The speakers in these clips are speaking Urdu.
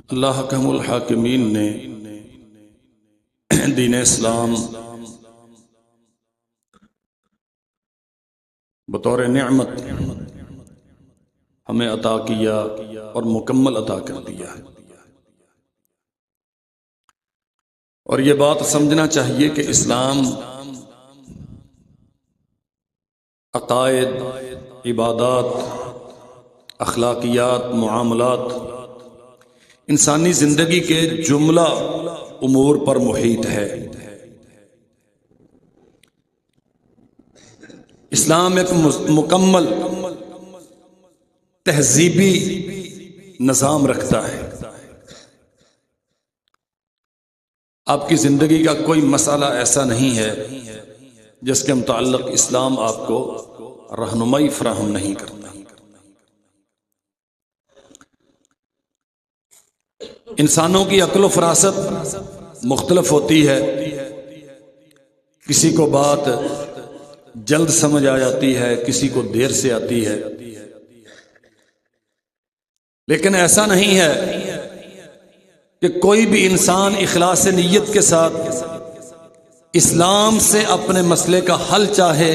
اللہ حکم الحاکمین نے دین اسلام بطور نعمت ہمیں عطا کیا اور مکمل عطا کر دیا ہے، اور یہ بات سمجھنا چاہیے کہ اسلام عقائد، عبادات، اخلاقیات، معاملات، انسانی زندگی کے جملہ امور پر محیط ہے۔ اسلام ایک مکمل تہذیبی نظام رکھتا ہے۔ آپ کی زندگی کا کوئی مسئلہ ایسا نہیں ہے جس کے متعلق اسلام آپ کو رہنمائی فراہم نہیں کرتا۔ انسانوں کی عقل و فراست مختلف ہوتی ہے، کسی کو بات جلد سمجھ آ جاتی ہے، کسی کو دیر سے آتی ہے، لیکن ایسا نہیں ہے کہ کوئی بھی انسان اخلاص نیت کے ساتھ اسلام سے اپنے مسئلے کا حل چاہے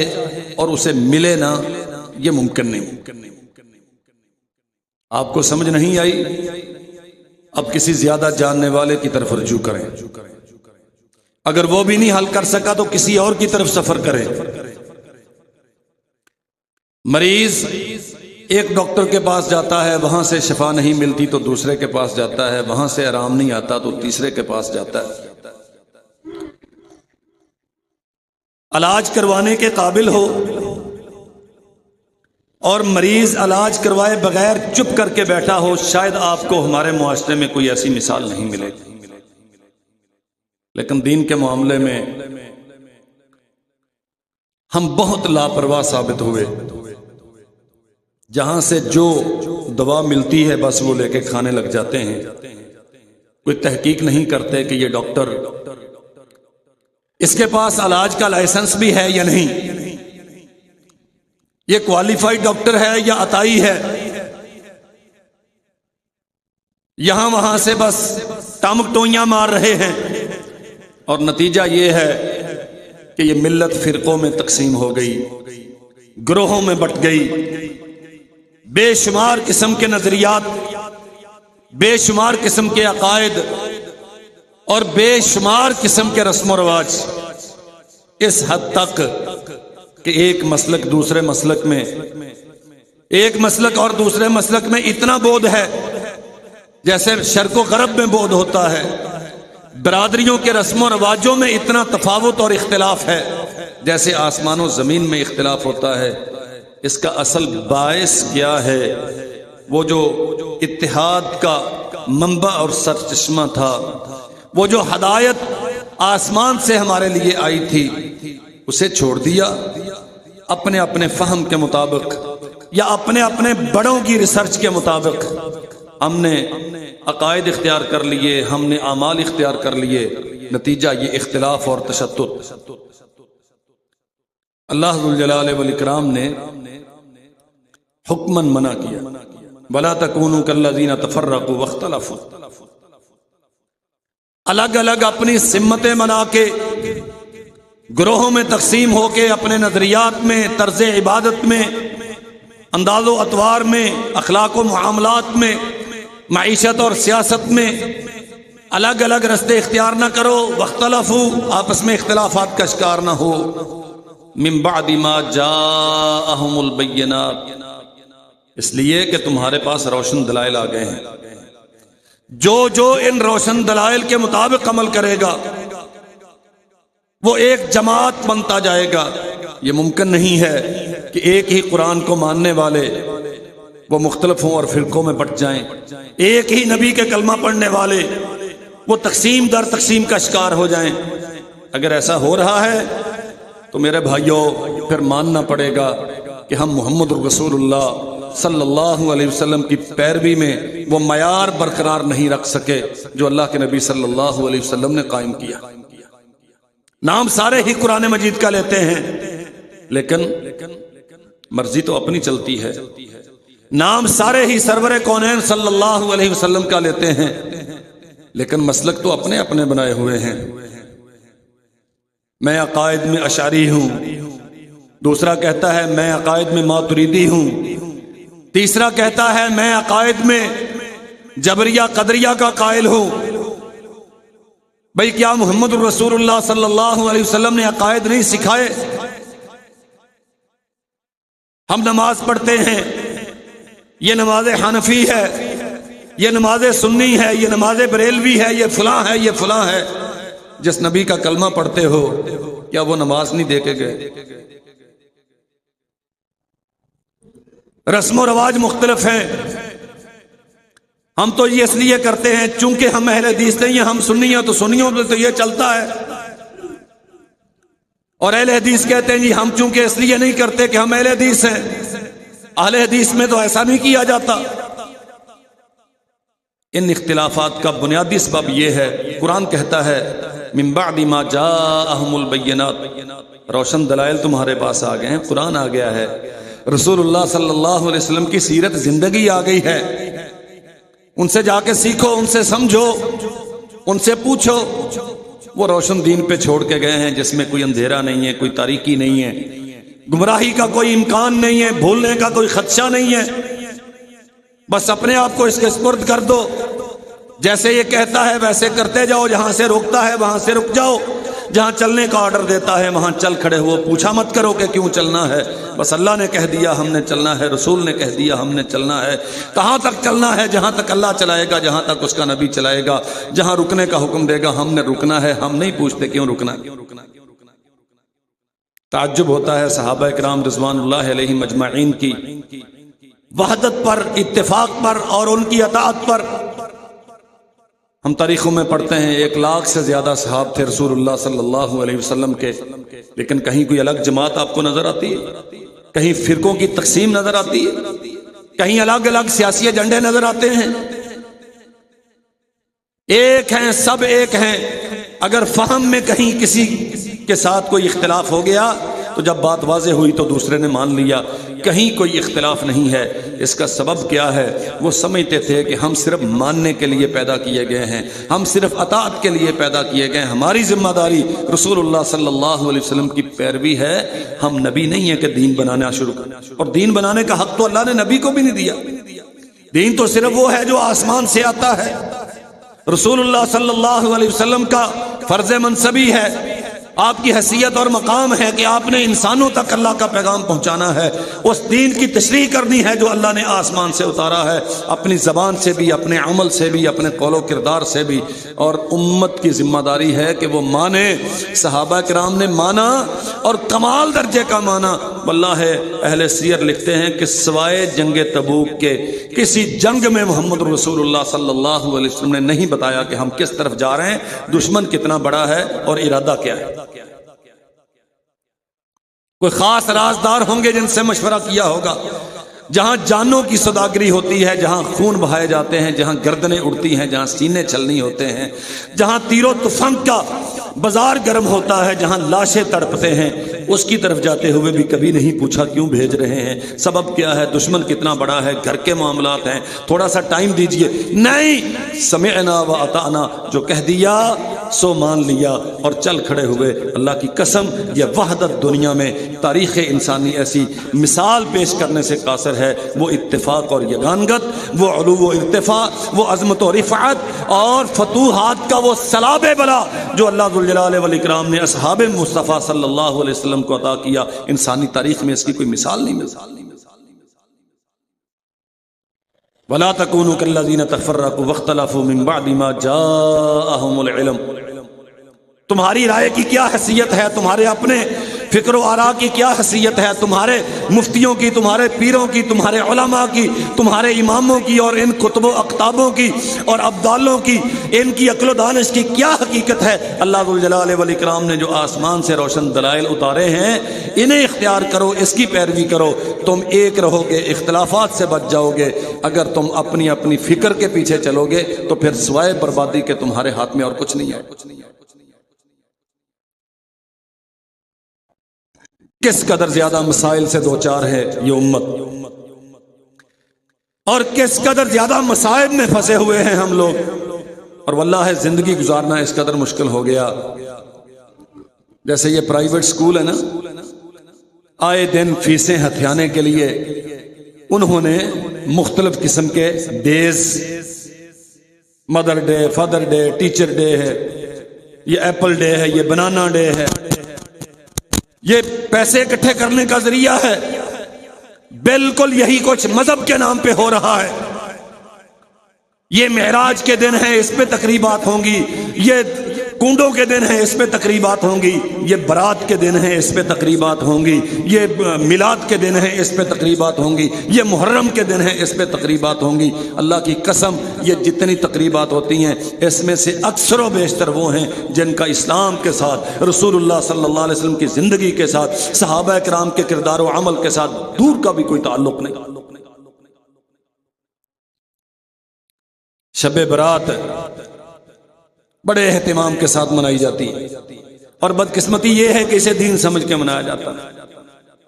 اور اسے ملے نہ، یہ ممکن نہیں۔ آپ کو سمجھ نہیں آئی؟ اب کسی زیادہ جاننے والے کی طرف رجوع کریں، اگر وہ بھی نہیں حل کر سکا تو کسی اور کی طرف سفر کریں۔ مریض ایک ڈاکٹر کے پاس جاتا ہے، وہاں سے شفا نہیں ملتی تو دوسرے کے پاس جاتا ہے، وہاں سے آرام نہیں آتا تو تیسرے کے پاس جاتا ہے۔ علاج کروانے کے قابل ہو اور مریض علاج کروائے بغیر چپ کر کے بیٹھا ہو، شاید آپ کو ہمارے معاشرے میں کوئی ایسی مثال نہیں ملے گی، لیکن دین کے معاملے میں ہم بہت لاپرواہ ثابت ہوئے۔ جہاں سے جو دوا ملتی ہے بس وہ لے کے کھانے لگ جاتے ہیں، کوئی تحقیق نہیں کرتے کہ یہ ڈاکٹر، اس کے پاس علاج کا لائسنس بھی ہے یا نہیں، یہ کوالیفائڈ ڈاکٹر ہے یا عطائی ہے۔ یہاں وہاں سے بس ٹامک ٹوئیاں مار رہے ہیں، اور نتیجہ یہ ہے کہ یہ ملت فرقوں میں تقسیم ہو گئی، گروہوں میں بٹ گئی، بے شمار قسم کے نظریات، بے شمار قسم کے عقائد اور بے شمار قسم کے رسم و رواج، اس حد تک کہ ایک مسلک دوسرے مسلک میں، ایک مسلک اور دوسرے مسلک میں اتنا بودھ ہے جیسے شرق و غرب میں بودھ ہوتا ہے۔ برادریوں کے رسم و رواجوں میں اتنا تفاوت اور اختلاف ہے جیسے آسمان و زمین میں اختلاف ہوتا ہے۔ اس کا اصل باعث کیا ہے؟ وہ جو اتحاد کا منبع اور سرچشمہ تھا، وہ جو ہدایت آسمان سے ہمارے لیے آئی تھی، اسے چھوڑ دیا۔ اپنے اپنے فہم کے مطابق یا اپنے اپنے بڑوں کی ریسرچ کے مطابق ہم نے عقائد اختیار کر لیے، ہم نے اعمال اختیار کر لیے، نتیجہ یہ اختلاف اور تشدد۔ اللہ ذو الجلال والاکرام نے حکماً منع کیا، وَلَا تَكُونُوا كَالَّذِينَ تَفَرَّقُوا وَاخْتَلَفُوا۔ الگ الگ اپنی سمتیں بنا کے، گروہوں میں تقسیم ہو کے، اپنے نظریات میں، طرز عبادت میں، انداز و اطوار میں، اخلاق و معاملات میں، معیشت اور سیاست میں الگ الگ رستے اختیار نہ کرو۔ واختلفوا، آپس میں اختلافات کا شکار نہ ہو۔ من بعد ما جاءہم البینات، اس لیے کہ تمہارے پاس روشن دلائل آ گئے ہیں۔ جو ان روشن دلائل کے مطابق عمل کرے گا وہ ایک جماعت بنتا جائے گا۔ یہ ممکن نہیں ہے کہ ایک ہی قرآن کو ماننے والے وہ مختلف ہوں اور فرقوں میں بٹ جائیں، ایک ہی نبی کے کلمہ پڑھنے والے وہ تقسیم در تقسیم کا شکار ہو جائیں۔ اگر ایسا ہو رہا ہے تو میرے بھائیوں پھر ماننا پڑے گا کہ ہم محمد رسول اللہ صلی اللہ علیہ وسلم کی پیروی میں وہ معیار برقرار نہیں رکھ سکے جو اللہ کے نبی صلی اللہ علیہ وسلم نے قائم کیا۔ نام سارے ہی قرآن مجید کا لیتے ہیں، لیکن مرضی تو اپنی چلتی ہے۔ نام سارے ہی سرور کونین صلی اللہ علیہ وسلم کا لیتے ہیں، لیکن مسلک تو اپنے اپنے بنائے ہوئے ہیں. میں عقائد میں اشعری ہوں، دوسرا کہتا ہے میں عقائد میں ماتریدی ہوں، تیسرا کہتا ہے میں عقائد میں جبریہ قدریہ کا قائل ہوں. بھئی کیا محمد الرسول اللہ صلی اللہ علیہ وسلم نے عقائد نہیں سکھائے؟ ہم نماز پڑھتے ہیں، یہ نماز حنفی ہے، یہ نماز سنی ہے، یہ نماز بریلوی ہے، یہ فلاں ہے، یہ فلاں ہے. جس نبی کا کلمہ پڑھتے ہو کیا وہ نماز نہیں دے کے گئے؟ رسم و رواج مختلف ہیں. ہم تو یہ اس لیے کرتے ہیں چونکہ ہم اہل حدیث نہیں ہیں، ہم سنی ہیں تو سنیوں پہ تو یہ چلتا ہے. اور اہل حدیث کہتے ہیں جی ہم چونکہ اس لیے نہیں کرتے کہ ہم اہل حدیث ہیں، اہل حدیث میں تو ایسا نہیں کیا جاتا. ان اختلافات کا بنیادی سبب یہ ہے، قرآن کہتا ہے من بعد ما جاءہم البینات، روشن دلائل تمہارے پاس آ گئے ہیں، قرآن آ گیا ہے، رسول اللہ صلی اللہ علیہ وسلم کی سیرت زندگی آ گئی ہے. ان سے جا کے سیکھو، ان سے سمجھو، ان سے پوچھو. وہ روشن دین پہ چھوڑ کے گئے ہیں جس میں کوئی اندھیرا نہیں ہے، کوئی تاریکی نہیں ہے، گمراہی کا کوئی امکان نہیں ہے، بھولنے کا کوئی خدشہ نہیں ہے. بس اپنے آپ کو اس کے سپرد کر دو، جیسے یہ کہتا ہے ویسے کرتے جاؤ، جہاں سے روکتا ہے وہاں سے رک جاؤ، جہاں چلنے کا آرڈر دیتا ہے وہاں چل کھڑے ہو. پوچھا مت کرو کہ کیوں چلنا ہے، بس اللہ نے کہہ دیا ہم نے چلنا ہے، رسول نے کہہ دیا ہم نے چلنا ہے. کہاں تک چلنا ہے؟ جہاں تک اللہ چلائے گا، جہاں تک اس کا نبی چلائے گا. جہاں رکنے کا حکم دے گا ہم نے رکنا ہے، ہم نہیں پوچھتے کیوں رکنا. تعجب ہوتا ہے صحابہ اکرام رضوان اللہ علیہم اجمعین کی وحدت پر، اتفاق پر اور ان کی اطاعت پر. ہم تاریخوں میں پڑھتے ہیں 1 لاکھ سے زیادہ صحاب تھے رسول اللہ صلی اللہ علیہ وسلم کے، لیکن کہیں کوئی الگ جماعت آپ کو نظر آتی ہے؟ کہیں فرقوں کی تقسیم نظر آتی ہے؟ کہیں الگ الگ سیاسی ایجنڈے نظر آتے ہیں؟ ایک ہیں، سب ایک ہیں. اگر فہم میں کہیں کسی کے ساتھ کوئی اختلاف ہو گیا تو جب بات واضح ہوئی تو دوسرے نے مان لیا. کہیں کوئی اختلاف نہیں ہے. اس کا سبب کیا ہے؟ وہ سمجھتے تھے کہ ہم صرف ماننے کے لیے پیدا کیے گئے ہیں، ہم صرف اطاعت کے لیے پیدا کیے گئے ہیں. ہماری ذمہ داری رسول اللہ صلی اللہ علیہ وسلم کی پیروی ہے. ہم نبی نہیں ہیں کہ دین بنانا شروع کریں، اور دین بنانے کا حق تو اللہ نے نبی کو بھی نہیں دیا. دین تو صرف وہ ہے جو آسمان سے آتا ہے. رسول اللہ صلی اللہ علیہ وسلم کا فرض منصبی ہے، آپ کی حیثیت اور مقام ہے کہ آپ نے انسانوں تک اللہ کا پیغام پہنچانا ہے، اس دین کی تشریح کرنی ہے جو اللہ نے آسمان سے اتارا ہے، اپنی زبان سے بھی، اپنے عمل سے بھی، اپنے قول و کردار سے بھی. اور امت کی ذمہ داری ہے کہ وہ مانے. صحابہ کرام نے مانا اور کمال درجے کا مانا. واللہ اہل سیر لکھتے ہیں کہ سوائے جنگ تبوک کے کسی جنگ میں محمد رسول اللہ صلی اللہ علیہ وسلم نے نہیں بتایا کہ ہم کس طرف جا رہے ہیں، دشمن کتنا بڑا ہے اور ارادہ کیا ہے. کوئی خاص رازدار ہوں گے جن سے مشورہ کیا ہوگا. جہاں جانوں کی سوداگری ہوتی ہے، جہاں خون بہائے جاتے ہیں، جہاں گردنیں اڑتی ہیں، جہاں سینے چھلنی ہوتے ہیں، جہاں تیر و تفنگ کا بازار گرم ہوتا ہے، جہاں لاشیں تڑپتے ہیں، اس کی طرف جاتے ہوئے بھی کبھی نہیں پوچھا کیوں بھیج رہے ہیں، سبب کیا ہے، دشمن کتنا بڑا ہے، گھر کے معاملات ہیں، تھوڑا سا ٹائم دیجئے. نہیں، سمعنا و اطعنا، جو کہہ دیا سو مان لیا اور چل کھڑے ہوئے. اللہ کی قسم یہ وحدت دنیا میں تاریخ انسانی ایسی مثال پیش کرنے سے قاصر ہے. وہ اتفاق اور یگانگت، وہ علو و ارتفاع، وہ عظمت و رفعت اور فتوحات کا وہ سلاب بلا جو اللہ ذوالجلال والاکرام نے اصحاب مصطفیٰ صلی اللہ علیہ وسلم کو عطا کیا. انسانی تاریخ میں اس کی کوئی مثال نہیں ملتی. وَلَا تَكُونُوا كَالَّذِينَ تَفَرَّقُوا وَاخْتَلَفُوا مِن بَعْدِ مَا جَاءَهُمُ الْعِلْمُ. تمہاری رائے کی کیا حیثیت ہے، تمہارے اپنے فکر و آراء کی کیا حیثیت ہے، تمہارے مفتیوں کی، تمہارے پیروں کی، تمہارے علماء کی، تمہارے اماموں کی اور ان کتب و اقتابوں کی اور ابدالوں کی، ان کی عقل و دانش کی کیا حقیقت ہے. اللہ ذوالجلال والاکرام نے جو آسمان سے روشن دلائل اتارے ہیں انہیں اختیار کرو، اس کی پیروی کرو. تم ایک رہو گے، اختلافات سے بچ جاؤ گے. اگر تم اپنی اپنی فکر کے پیچھے چلو گے تو پھر سوائے بربادی کے تمہارے ہاتھ میں اور کچھ نہیں ہے. کس قدر زیادہ مسائل سے دوچار ہے یہ امت، اور کس قدر زیادہ مصائب میں پھنسے ہوئے ہیں ہم لوگ. اور واللہ زندگی گزارنا اس قدر مشکل ہو گیا. جیسے یہ پرائیویٹ سکول ہے نا، آئے دن فیسیں ہتھیانے کے لیے انہوں نے مختلف قسم کے days, mother day, father day, teacher day ہے، یہ ایپل ڈے ہے، یہ بنانا ڈے ہے، یہ پیسے اکٹھے کرنے کا ذریعہ ہے. بالکل یہی کچھ مذہب کے نام پہ ہو رہا ہے. یہ معراج کے دن ہیں، اس پہ تقریبات ہوں گی، یہ کنڈوں کے دن ہیں، اس پہ تقریبات ہوں گی، یہ برات کے دن ہیں، اس پہ تقریبات ہوں گی، یہ میلاد کے دن ہیں، اس پہ تقریبات ہوں گی، یہ محرم کے دن ہیں، اس پہ تقریبات ہوں گی. اللہ کی قسم یہ جتنی تقریبات ہوتی ہیں اس میں سے اکثر و بیشتر وہ ہیں جن کا اسلام کے ساتھ، رسول اللہ صلی اللہ علیہ وسلم کی زندگی کے ساتھ، صحابہ کرام کے کردار و عمل کے ساتھ دور کا بھی کوئی تعلق نہیں. شب برات بڑے اہتمام کے ساتھ منائی جاتی ہے، اور بدقسمتی یہ ہے کہ اسے دین سمجھ کے منایا جاتا ہے.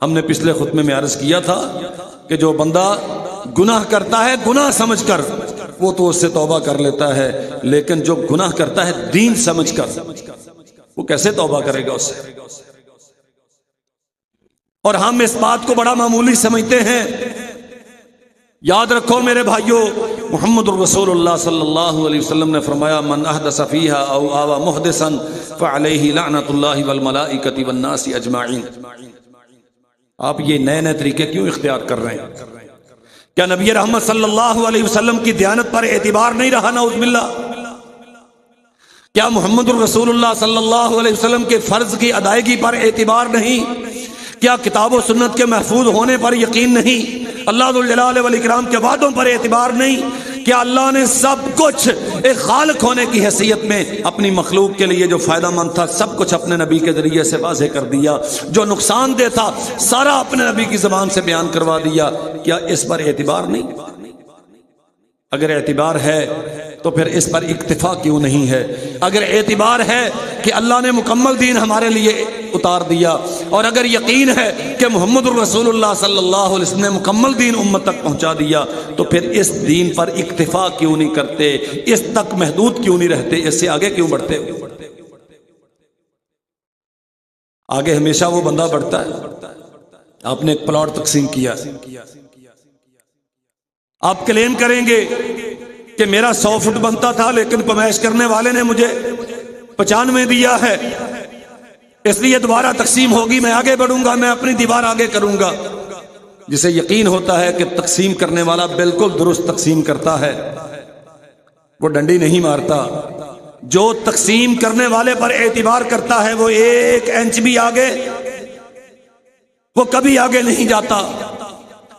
ہم نے پچھلے خطبے میں عرض کیا تھا کہ جو بندہ گناہ کرتا ہے گناہ سمجھ کر، وہ تو اس سے توبہ کر لیتا ہے، لیکن جو گناہ کرتا ہے دین سمجھ کر، وہ کیسے توبہ کرے گا اس سے؟ اور ہم اس بات کو بڑا معمولی سمجھتے ہیں. یاد رکھو میرے بھائیو، محمد الرسول اللہ صلی اللہ علیہ وسلم نے فرمایا من احدث فیہا او آوى محدثا فعلیہ لعنت اللہ والملائکۃ والناس اجمعین. آپ یہ نئے نئے طریقے کیوں اختیار کر رہے ہیں؟ کیا نبی رحمت صلی اللہ علیہ وسلم کی دیانت پر اعتبار نہیں رہا؟ نعوذ باللہ. کیا محمد الرسول اللہ صلی اللہ علیہ وسلم کے فرض کی ادائیگی پر اعتبار نہیں؟ کیا کتاب و سنت کے محفوظ ہونے پر یقین نہیں؟ اللہ ذوالجلال والاکرام کے وعدوں پر اعتبار نہیں؟ کیا اللہ نے سب کچھ ایک خالق ہونے کی حیثیت میں اپنی مخلوق کے لیے جو فائدہ مند تھا سب کچھ اپنے نبی کے ذریعے سے واضح کر دیا، جو نقصان دہ تھا سارا اپنے نبی کی زبان سے بیان کروا دیا؟ کیا اس پر اعتبار نہیں؟ اگر اعتبار ہے تو پھر اس پر اکتفا کیوں نہیں ہے؟ اگر اعتبار ہے کہ اللہ نے مکمل دین ہمارے لیے اتار دیا، اور اگر یقین ہے کہ محمد الرسول اللہ صلی اللہ علیہ وسلم نے مکمل دین امت تک پہنچا دیا، تو پھر اس دین پر اکتفا کیوں نہیں کرتے؟ اس تک محدود کیوں نہیں رہتے؟ اس سے آگے کیوں بڑھتے؟ آگے ہمیشہ وہ بندہ بڑھتا ہے. آپ نے ایک پلاٹ تقسیم کیا، آپ کلیم کریں گے کہ میرا 100 فٹ بنتا تھا لیکن پمائش کرنے والے نے مجھے 95 دیا ہے، اس لیے دوبارہ تقسیم ہوگی، میں آگے بڑھوں گا، میں اپنی دیوار آگے کروں گا. جسے یقین ہوتا ہے کہ تقسیم کرنے والا بالکل درست تقسیم کرتا ہے، وہ ڈنڈی نہیں مارتا. جو تقسیم کرنے والے پر اعتبار کرتا ہے وہ 1 انچ بھی آگے، وہ کبھی آگے نہیں جاتا.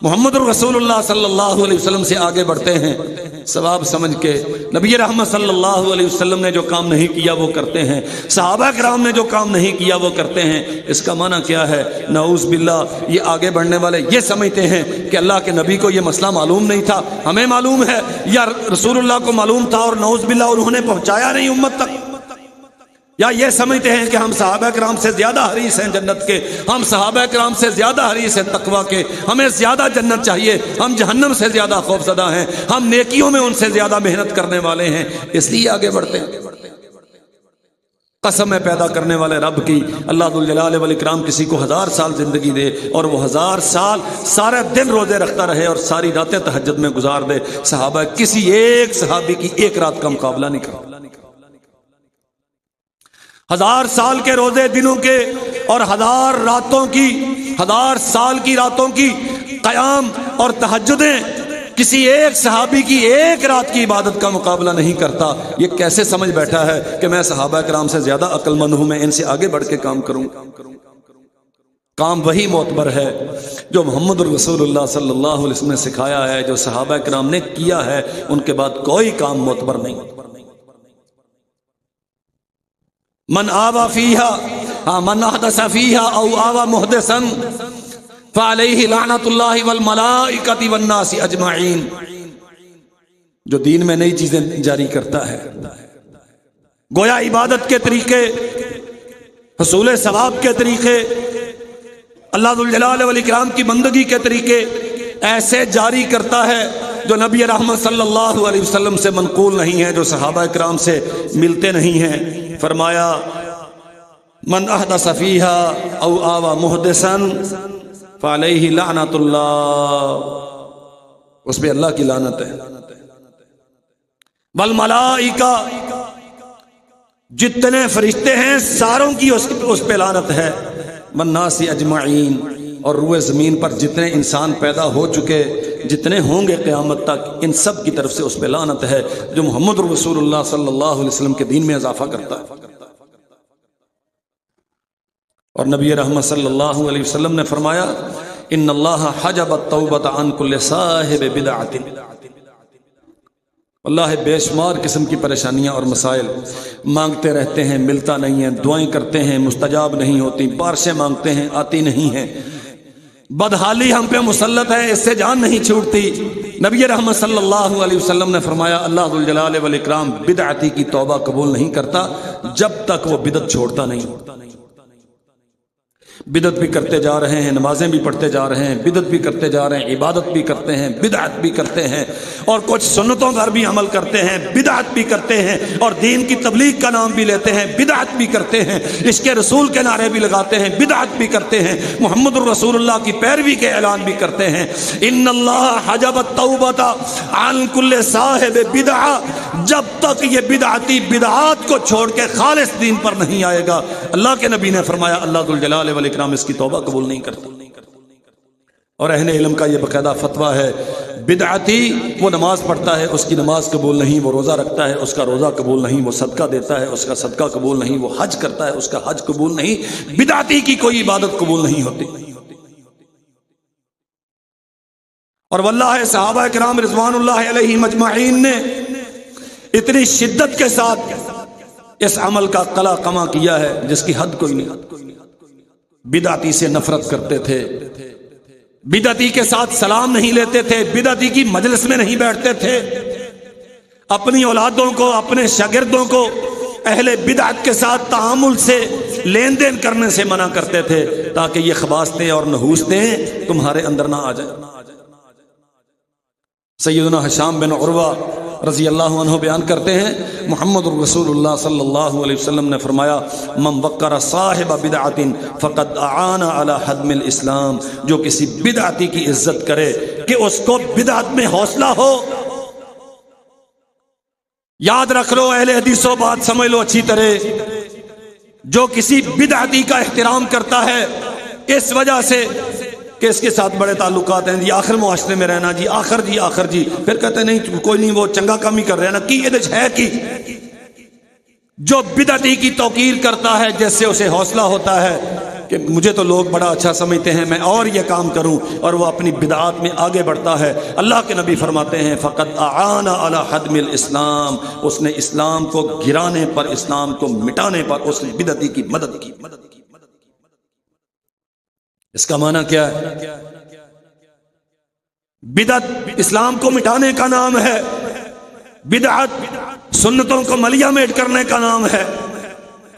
محمد الرسول اللہ صلی اللہ علیہ وسلم سے آگے بڑھتے ہیں ثواب سمجھ کے. نبی رحمت صلی اللہ علیہ وسلم نے جو کام نہیں کیا وہ کرتے ہیں، صحابہ کرام نے جو کام نہیں کیا وہ کرتے ہیں. اس کا معنی کیا ہے؟ نعوذ باللہ یہ آگے بڑھنے والے یہ سمجھتے ہیں کہ اللہ کے نبی کو یہ مسئلہ معلوم نہیں تھا، ہمیں معلوم ہے، یا رسول اللہ کو معلوم تھا اور نعوذ باللہ انہوں نے پہنچایا نہیں امت تک. یا یہ سمجھتے ہیں کہ ہم صحابہ کرام سے زیادہ حریص ہیں جنت کے، ہم صحابہ کرام سے زیادہ حریص ہیں تقویٰ کے، ہمیں زیادہ جنت چاہیے، ہم جہنم سے زیادہ خوف زدہ ہیں، ہم نیکیوں میں ان سے زیادہ محنت کرنے والے ہیں، اس لیے آگے بڑھتے ہیں. قسم ہے پیدا کرنے والے رب کی، اللہ ذوالجلال والاکرام کسی کو 1000 سال زندگی دے اور وہ 1000 سال سارے دن روزے رکھتا رہے اور ساری راتیں تہجد میں گزار دے، صحابہ کسی ایک صحابی کی ایک رات کا مقابلہ نہیں کرتا. 1000 سال کے روزے دنوں کے اور 1000 راتوں کی، 1000 سال کی راتوں کی قیام اور تہجدیں کسی ایک صحابی کی ایک رات کی عبادت کا مقابلہ نہیں کرتا. یہ کیسے سمجھ بیٹھا ہے کہ میں صحابہ کرام سے زیادہ عقل مند ہوں، میں ان سے آگے بڑھ کے کام کروں. کام وہی معتبر ہے جو محمد الرسول اللہ صلی اللہ علیہ وسلم نے سکھایا ہے، جو صحابہ کرام نے کیا ہے، ان کے بعد کوئی کام معتبر نہیں. من آوى فیہا، من احدث فیہا او آوى محدثا فعلیہ لعنت اللہ والملائکۃ والناس اجمعین. جو دین میں نئی چیزیں جاری کرتا ہے، گویا عبادت کے طریقے، حصول ثواب کے طریقے، اللہ ذوالجلال والاکرام کی بندگی کے طریقے ایسے جاری کرتا ہے جو نبی رحمت صلی اللہ علیہ وسلم سے منقول نہیں ہے، جو صحابہ کرام سے ملتے نہیں ہیں۔ فرمایا من احدث فیہا او آوى محدثا فعلیہ لعنت اللہ، اس پہ اللہ کی لعنت ہے۔ والملائکہ، جتنے فرشتے ہیں ساروں کی اس پہ لعنت ہے۔ والناس اجمعین، اور روئے زمین پر جتنے انسان پیدا ہو چکے، جتنے ہوں گے قیامت تک، ان سب کی طرف سے اس پہ لعنت ہے جو محمد رسول اللہ صلی اللہ علیہ وسلم کے دین میں اضافہ کرتا ہے۔ اور نبی رحمت صلی اللہ علیہ وسلم نے فرمایا ان اللہ حجب التوبۃ عن کل صاحب بدعۃ، اللہ بے شمار قسم کی پریشانیاں اور مسائل مانگتے رہتے ہیں، ملتا نہیں ہے، دعائیں کرتے ہیں مستجاب نہیں ہوتی، بارشیں مانگتے ہیں آتی نہیں ہیں، بدحالی ہم پہ مسلط ہے، اس سے جان نہیں چھوٹتی۔ نبی رحمت صلی اللہ علیہ وسلم نے فرمایا اللہ ذو الجلال والاکرام بدعتی کی توبہ قبول نہیں کرتا جب تک وہ بدعت چھوڑتا نہیں۔ بدعت بھی کرتے جا رہے ہیں، نمازیں بھی پڑھتے جا رہے ہیں، بدعت بھی کرتے جا رہے ہیں، عبادت بھی کرتے ہیں، بدعت بھی کرتے ہیں، اور کچھ سنتوں پر بھی عمل کرتے ہیں، بدعت بھی کرتے ہیں، اور دین کی تبلیغ کا نام بھی لیتے ہیں، بدعت بھی کرتے ہیں، عشق رسول کے نعرے بھی لگاتے ہیں، بدعت بھی کرتے ہیں، محمد الرسول اللہ کی پیروی کے اعلان بھی کرتے ہیں۔ ان اللہ حجب التوبۃ عن کل صاحب بدعہ، جب تک یہ بدعتی بدعات کو چھوڑ کے خالص دین پر نہیں آئے گا، اللہ کے نبی نے فرمایا اللہ ذو الجلال والاکرام اس کی توبہ قبول نہیں کرتا۔ اور اہل علم کا یہ باقاعدہ فتویٰ ہے، بدعتی وہ نماز پڑھتا ہے اس کی نماز قبول نہیں، وہ روزہ رکھتا ہے اس کا روزہ قبول نہیں، وہ صدقہ دیتا ہے اس کا صدقہ قبول نہیں، وہ حج کرتا ہے اس کا حج قبول نہیں، بدعتی کی کوئی عبادت قبول نہیں ہوتی۔ اور واللہ صحابہ کرام رضوان اللہ علیہم اجمعین نے اتنی شدت کے ساتھ اس عمل کا قلع قمع کیا ہے جس کی حد کوئی نہیں۔ بدعتی سے نفرت کرتے تھے، بدعتی کے ساتھ سلام نہیں لیتے تھے، بدعتی کی مجلس میں نہیں بیٹھتے تھے، اپنی اولادوں کو اپنے شاگردوں کو اہل بدعت کے ساتھ تعامل سے لین دین کرنے سے منع کرتے تھے تاکہ یہ خباثتیں اور نحوستیں تمہارے اندر نہ آ جائیں۔ سیدنا ہشام بن عروہ رضی اللہ عنہ بیان کرتے ہیں محمد الرسول اللہ صلی اللہ علیہ وسلم نے فرمایا من وقر صاحب بدعت فقد اعان علی حدم الاسلام، جو کسی بدعتی کی عزت کرے کہ اس کو بدعت میں حوصلہ ہو۔ یاد رکھ لو اہل حدیثوں، بات سمجھ لو اچھی طرح، جو کسی بدعتی کا احترام کرتا ہے اس وجہ سے کہ اس کے ساتھ بڑے تعلقات ہیں، جی آخر معاشرے میں رہنا، جی آخر جی آخر جی، پھر کہتے ہیں نہیں کوئی نہیں وہ چنگا کام ہی کر رہے ہیں نا، کی یہ ہے کی جو بدعتی کی توقیر کرتا ہے جس سے اسے حوصلہ ہوتا ہے کہ مجھے تو لوگ بڑا اچھا سمجھتے ہیں میں اور یہ کام کروں، اور وہ اپنی بدعات میں آگے بڑھتا ہے۔ اللہ کے نبی فرماتے ہیں فقط اعان علی حدم الاسلام، اس نے اسلام کو گرانے پر، اسلام کو مٹانے پر اس نے بدعتی کی مدد کی۔ اس کا معنی کیا ہے؟ بدعت اسلام کو مٹانے کا نام ہے، بدعت سنتوں کو ملیہ میٹ کرنے کا نام ہے،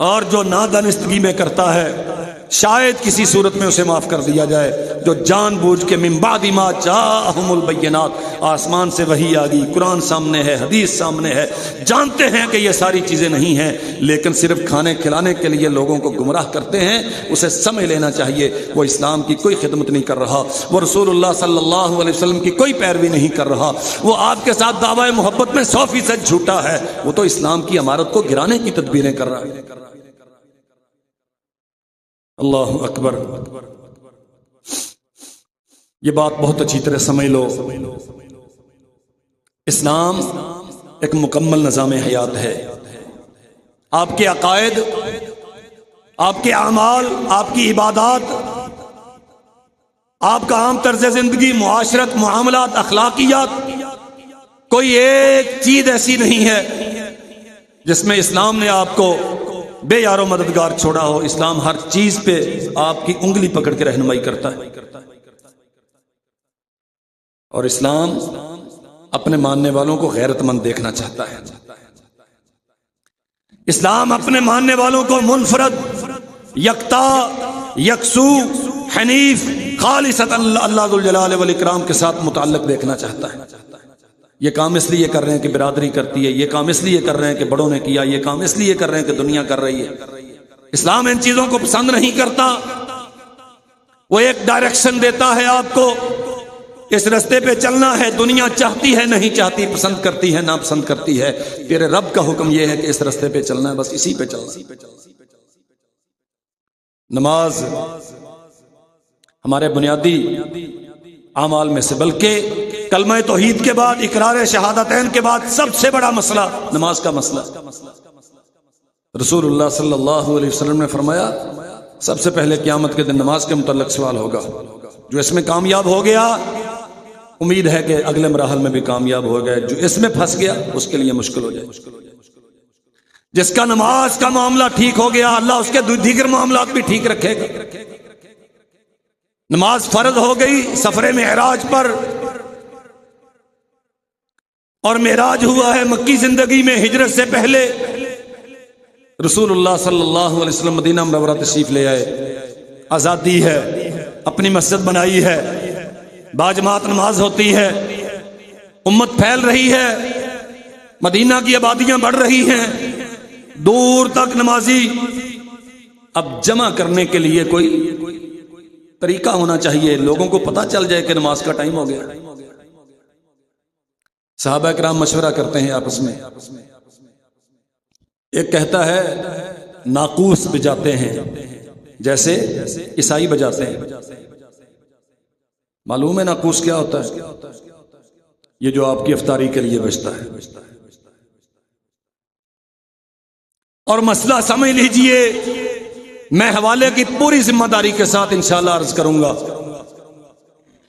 اور جو نادانستگی میں کرتا ہے شاید کسی صورت میں اسے معاف کر دیا جائے، جو جان بوجھ کے من بعد ما جاءہم البینات، آسمان سے وحی آ گئی، قرآن سامنے ہے، حدیث سامنے ہے، جانتے ہیں کہ یہ ساری چیزیں نہیں ہیں لیکن صرف کھانے کھلانے کے لیے لوگوں کو گمراہ کرتے ہیں، اسے سمجھ لینا چاہیے وہ اسلام کی کوئی خدمت نہیں کر رہا، وہ رسول اللہ صلی اللہ علیہ وسلم کی کوئی پیروی نہیں کر رہا، وہ آپ کے ساتھ دعوی محبت میں 100% جھوٹا ہے، وہ تو اسلام کی عمارت کو گرانے کی تدبیریں کر رہا ہے۔ اللہ اکبر، یہ بات بہت اچھی طرح سمجھ لو، اسلام ایک مکمل نظام حیات ہے۔ آپ کے عقائد، آپ کے اعمال، آپ کی عبادات، آپ کا عام طرز زندگی، معاشرت، معاملات، اخلاقیات، کوئی ایک چیز ایسی نہیں ہے جس میں اسلام نے آپ کو بے یار و مددگار چھوڑا ہو۔ اسلام ہر چیز پہ آپ کی انگلی پکڑ کے رہنمائی کرتا ہے، اور اسلام اپنے ماننے والوں کو غیرت مند دیکھنا چاہتا ہے۔ اسلام اپنے ماننے والوں کو منفرد، یکتا، یکسو، حنیف، خالصتا اللہ ذو الجلال والاکرام کے ساتھ متعلق دیکھنا چاہتا ہے۔ یہ کام اس لیے کر رہے ہیں کہ برادری کرتی ہے، یہ کام اس لیے کر رہے ہیں کہ بڑوں نے کیا، یہ کام اس لیے کر رہے ہیں کہ دنیا کر رہی ہے۔ اسلام ان چیزوں کو پسند نہیں کرتا، وہ ایک ڈائریکشن دیتا ہے آپ کو، اس رستے پہ چلنا ہے، دنیا چاہتی ہے نہیں چاہتی، پسند کرتی ہے ناپسند کرتی ہے، تیرے رب کا حکم یہ ہے کہ اس رستے پہ چلنا ہے، بس اسی پہ چلنا۔ نماز ہمارے بنیادی اعمال میں سے، بلکہ کلمہ توحید کے بعد، اقرار شہادتین کے بعد سب سے بڑا مسئلہ نماز کا مسئلہ۔ رسول اللہ صلی اللہ علیہ وسلم نے فرمایا سب سے پہلے قیامت کے دن نماز کے متعلق سوال ہوگا، جو اس میں کامیاب ہو گیا امید ہے کہ اگلے مراحل میں بھی کامیاب ہو گئے، جو اس میں پھنس گیا اس کے لیے مشکل ہو جائے۔ جس کا نماز کا معاملہ ٹھیک ہو گیا اللہ اس کے دیگر معاملات بھی ٹھیک رکھے گا۔ نماز فرض ہو گئی سفر معراج پر، اور معراج ہوا ہے مکی زندگی میں ہجرت سے پہلے۔ رسول اللہ صلی اللہ علیہ وسلم مدینہ منورہ تشریف لے آئے، آزادی ہے، اپنی مسجد بنائی ہے، باجماعت نماز ہوتی ہے، امت پھیل رہی ہے، مدینہ کی آبادیاں بڑھ رہی ہیں، دور تک نمازی۔ اب جمع کرنے کے لیے کوئی طریقہ ہونا چاہیے، لوگوں کو پتہ چل جائے کہ نماز کا ٹائم ہو گیا۔ صحابہ کرام مشورہ کرتے ہیں آپس میں، ایک کہتا ہے ناقوس بجاتے ہیں، جیسے عیسائی بجاتے ہیں۔ معلوم ہے ناقوس کیا ہوتا ہے؟ یہ جو آپ کی افطاری کے لیے بجتا ہے۔ اور مسئلہ سمجھ لیجئے، میں حوالے کی پوری ذمہ داری کے ساتھ انشاءاللہ عرض کروں گا،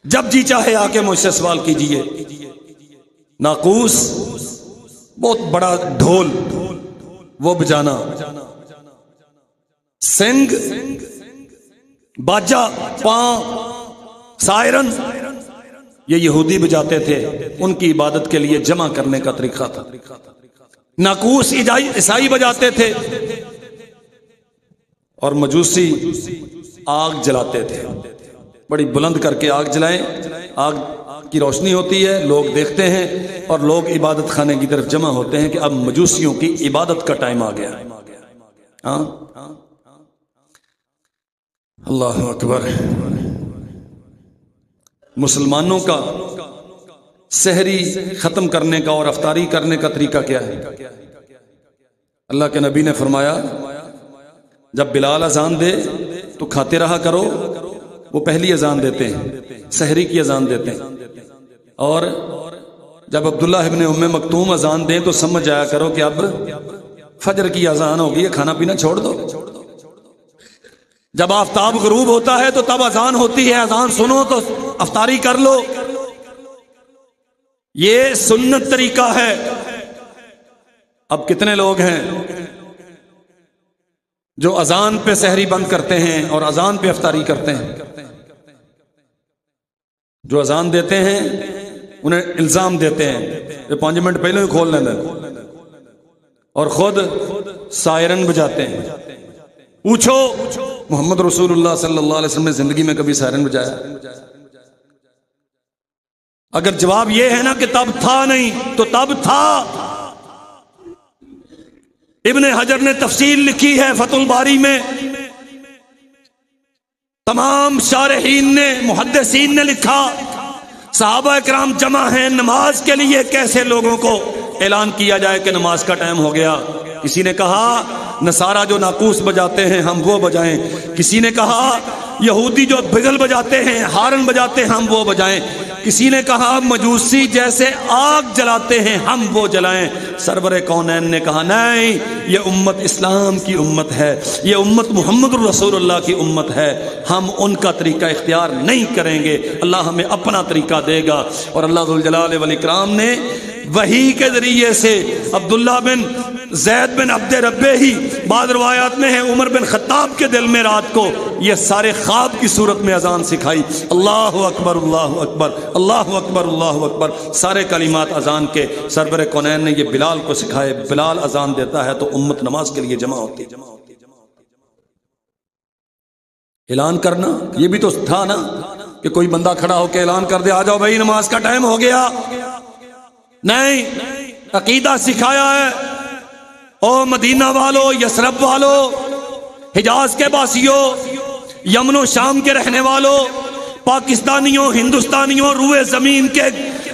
جب جی چاہے آ کے مجھ سے سوال کیجئے۔ ناقوس بہت بڑا ڈھول وہ بجانا، سنگ، باجا، پاں، سائرن، یہ یہودی بجاتے تھے، ان کی عبادت کے لیے جمع کرنے کا طریقہ تھا۔ ناقوس عیسائی بجاتے تھے، اور مجوسی آگ جلاتے تھے، بڑی بلند کر کے آگ جلائیں، آگ کی روشنی ہوتی ہے، لوگ دیکھتے ہیں اور لوگ عبادت خانے کی طرف جمع ہوتے ہیں کہ اب مجوسیوں کی عبادت کا ٹائم آ گیا۔ ہاں اللہ اکبر۔ مسلمانوں کا سحری ختم کرنے کا اور افطاری کرنے کا طریقہ کیا ہے؟ اللہ کے نبی نے فرمایا جب بلال اذان دے تو کھاتے رہا کرو، وہ پہلی اذان دیتے ہیں، سحری کی اذان دیتے ہیں، اور جب عبداللہ ابن ام مکتوم اذان دیں تو سمجھ جایا کرو کہ اب فجر کی اذان ہوگی ہے، کھانا پینا چھوڑ دو۔ جب آفتاب غروب ہوتا ہے تو تب اذان ہوتی ہے، اذان سنو تو افطاری کر لو۔ یہ سنت طریقہ ہے۔ اب کتنے لوگ ہیں جو اذان پہ سحری بند کرتے ہیں اور اذان پہ افطاری کرتے ہیں؟ جو اذان دیتے ہیں انہیں الزام دیتے ہیں یہ 5 منٹ پہلے ہی کھول لینا، اور خود سائرن بجاتے ہیں۔ پوچھو محمد رسول اللہ صلی اللہ علیہ وسلم نے زندگی میں کبھی سائرن بجایا؟ اگر جواب یہ ہے نا کہ تب تھا نہیں، تو تب تھا۔ ابن حجر نے تفصیل لکھی ہے فتح الباری میں، تمام شارحین نے، محدثین نے لکھا صحابہ اکرام جمع ہیں، نماز کے لیے کیسے لوگوں کو اعلان کیا جائے کہ نماز کا ٹائم ہو گیا۔ کسی نے کہا نصارہ جو ناقوس بجاتے ہیں ہم وہ بجائیں، کسی نے کہا یہودی جو بگل بجاتے ہیں، ہارن بجاتے ہیں ہم وہ بجائیں، کسی نے کہا مجوسی جیسے آگ جلاتے ہیں ہم وہ جلائیں۔ سرور کونین نے کہا نہیں، یہ امت اسلام کی امت ہے، یہ امت محمد رسول اللہ کی امت ہے، ہم ان کا طریقہ اختیار نہیں کریں گے، اللہ ہمیں اپنا طریقہ دے گا۔ اور اللہ ذوالجلال والاکرام نے وحی کے ذریعے سے عبداللہ بن زید بن عبد ربہ ہی، بعض روایات میں ہے عمر بن خطاب کے دل میں رات کو یہ سارے خواب کی صورت میں اذان سکھائی۔ اللہ اکبر اللہ اکبر اللہ اکبر اللہ اکبر، سارے کلمات اذان کے سرور کونین نے یہ بلال کو سکھائے۔ بلال اذان دیتا ہے تو امت نماز کے لیے جمع ہوتی ہے۔ اعلان کرنا یہ بھی تو تھا نا کہ کوئی بندہ کھڑا ہو کے اعلان کر دے آ جاؤ بھائی نماز کا ٹائم ہو گیا۔ نہیں، عقیدہ سکھایا ہے۔ او مدینہ والو، یثرب والو، حجاز کے باسیوں، یمن و شام کے رہنے والوں، پاکستانیوں، ہندوستانیوں، روئے زمین کے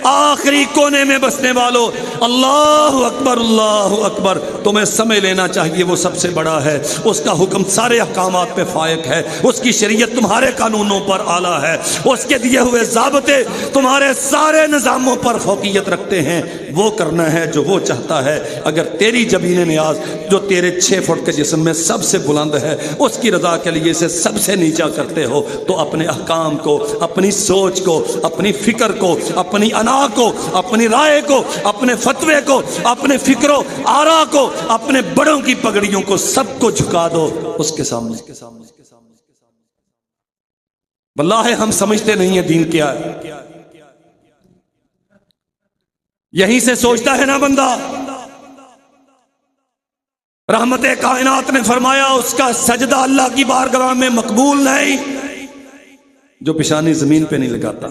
آخری کونے میں بسنے والوں، اللہ اکبر اللہ اکبر، تمہیں سمجھ لینا چاہیے وہ سب سے بڑا ہے، اس کا حکم سارے احکامات پہ فائق ہے، اس کی شریعت تمہارے قانونوں پر اعلیٰ ہے، اس کے دیے ہوئے ضابطے تمہارے سارے نظاموں پر فوقیت رکھتے ہیں۔ وہ کرنا ہے جو وہ چاہتا ہے۔ اگر تیری جبین نیاز جو تیرے 6 فٹ کے جسم میں سب سے بلند ہے، اس کی رضا کے لیے اسے سب سے نیچا کرتے ہو، تو اپنے احکام کو، اپنی سوچ کو، اپنی فکر کو، اپنی انا کو، اپنی رائے کو، اپنے فتوے کو، اپنے فکر و آرا کو، اپنے بڑوں کی پگڑیوں کو، سب کو جھکا دو اس کے سامنے۔ واللہ ہم سمجھتے نہیں ہیں دین کیا ہے۔ یہیں سے سوچتا ہے نا بندہ۔ رحمت کائنات نے فرمایا اس کا سجدہ اللہ کی بارگاہ میں مقبول نہیں جو پیشانی زمین پہ نہیں لگاتا،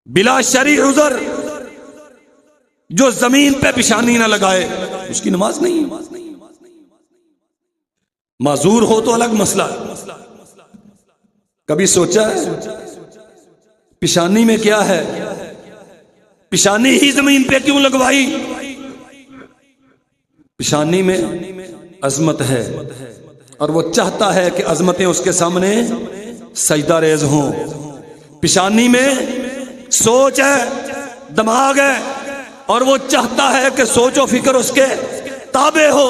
بلا شرعی عذر جو زمین پہ پیشانی نہ لگائے اس کی نماز نہیں۔ معذور ہو تو الگ مسئلہ ہے۔ کبھی سوچا ہے پیشانی میں کیا ہے؟ پیشانی ہی زمین پہ کیوں لگوائی؟ پیشانی میں عظمت ہے اور وہ چاہتا ہے کہ عظمتیں اس کے سامنے سجدہ ریز ہوں۔ پیشانی میں سوچ ہے، دماغ ہے، اور وہ چاہتا ہے کہ سوچ و فکر اس کے تابع ہو۔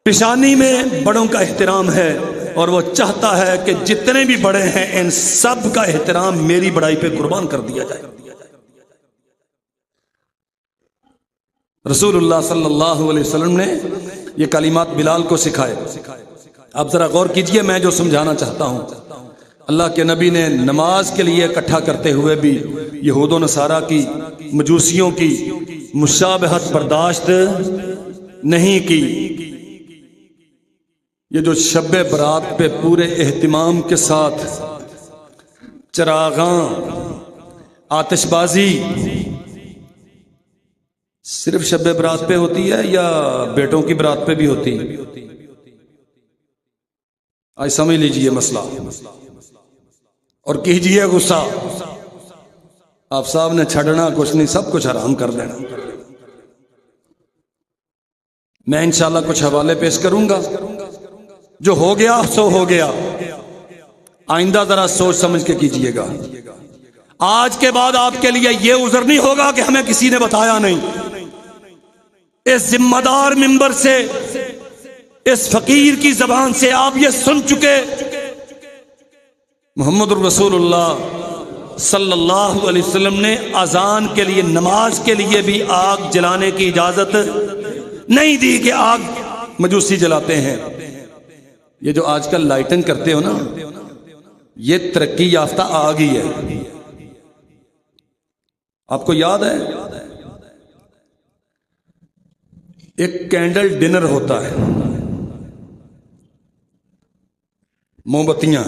پیشانی میں بڑوں کا احترام ہے اور وہ چاہتا ہے کہ جتنے بھی بڑے ہیں ان سب کا احترام میری بڑائی پہ قربان کر دیا جائے۔ رسول اللہ صلی اللہ علیہ وسلم نے یہ کلمات بلال کو سکھائے۔ آپ ذرا غور کیجئے میں جو سمجھانا چاہتا ہوں۔ اللہ کے نبی نے نماز کے لیے اکٹھا کرتے ہوئے بھی یہود و نصارہ کی، مجوسیوں کی مشابہت برداشت نہیں کی۔ یہ جو شب برات پہ پورے اہتمام کے ساتھ چراغاں، آتش بازی صرف شب برات پہ ہوتی ہے یا بیٹوں کی برات پہ بھی ہوتی؟ آج سمجھ لیجئے مسئلہ اور کیجئے غصہ۔ آپ صاحب نے چھڑنا کچھ نہیں، سب کچھ حرام کر دینا۔ میں انشاءاللہ کچھ حوالے پیش کروں گا، جو ہو گیا سو ہو گیا، آئندہ ذرا سوچ سمجھ کے کیجئے گا۔ آج کے بعد آپ کے لیے یہ عذر نہیں ہوگا کہ ہمیں کسی نے بتایا نہیں۔ اس ذمہ دار منبر سے، اس فقیر کی زبان سے آپ یہ سن چکے محمد الرسول اللہ صلی اللہ علیہ وسلم نے اذان کے لیے، نماز کے لیے بھی آگ جلانے کی اجازت نہیں دی کہ آگ مجوسی جلاتے ہیں۔ یہ جو آج کل لائٹنگ کرتے ہو نا، یہ ترقی یافتہ آگ ہی ہے۔ آپ کو یاد ہے ایک کینڈل ڈنر ہوتا ہے، موم بتیاں،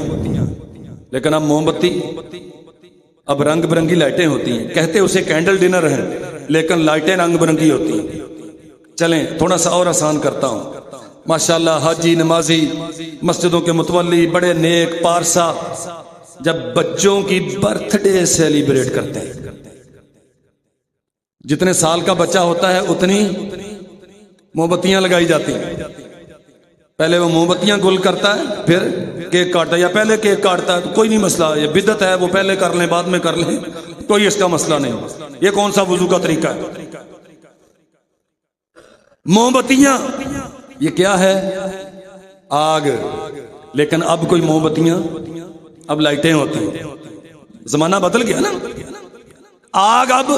لیکن اب موم بتی اب رنگ برنگی لائٹیں ہوتی ہیں۔ کہتے اسے کینڈل ڈنر ہے لیکن لائٹیں رنگ برنگی ہوتی ہیں۔ چلیں تھوڑا سا اور آسان کرتا ہوں۔ ماشاءاللہ حاجی، نمازی، مسجدوں کے متولی، بڑے نیک پارسا جب بچوں کی برتھ ڈے سیلیبریٹ کرتے ہیں، جتنے سال کا بچہ ہوتا ہے اتنی موم بتیاں لگائی جاتی ہیں۔ پہلے وہ موم بتیاں گل کرتا ہے، پھر کیک کاٹتا ہے، یا پہلے کیک کاٹتا ہے تو کوئی نہیں مسئلہ، یہ بدعت ہے، وہ پہلے کر لیں بعد میں کر لیں، کوئی اس کا مسئلہ نہیں۔ یہ کون سا وضو کا طریقہ ہے؟ موم بتیاں یہ کیا ہے؟ آگ۔ لیکن اب کوئی موم بتیاں، اب لائٹیں ہوتی ہیں۔ زمانہ بدل گیا نا۔ آگ اب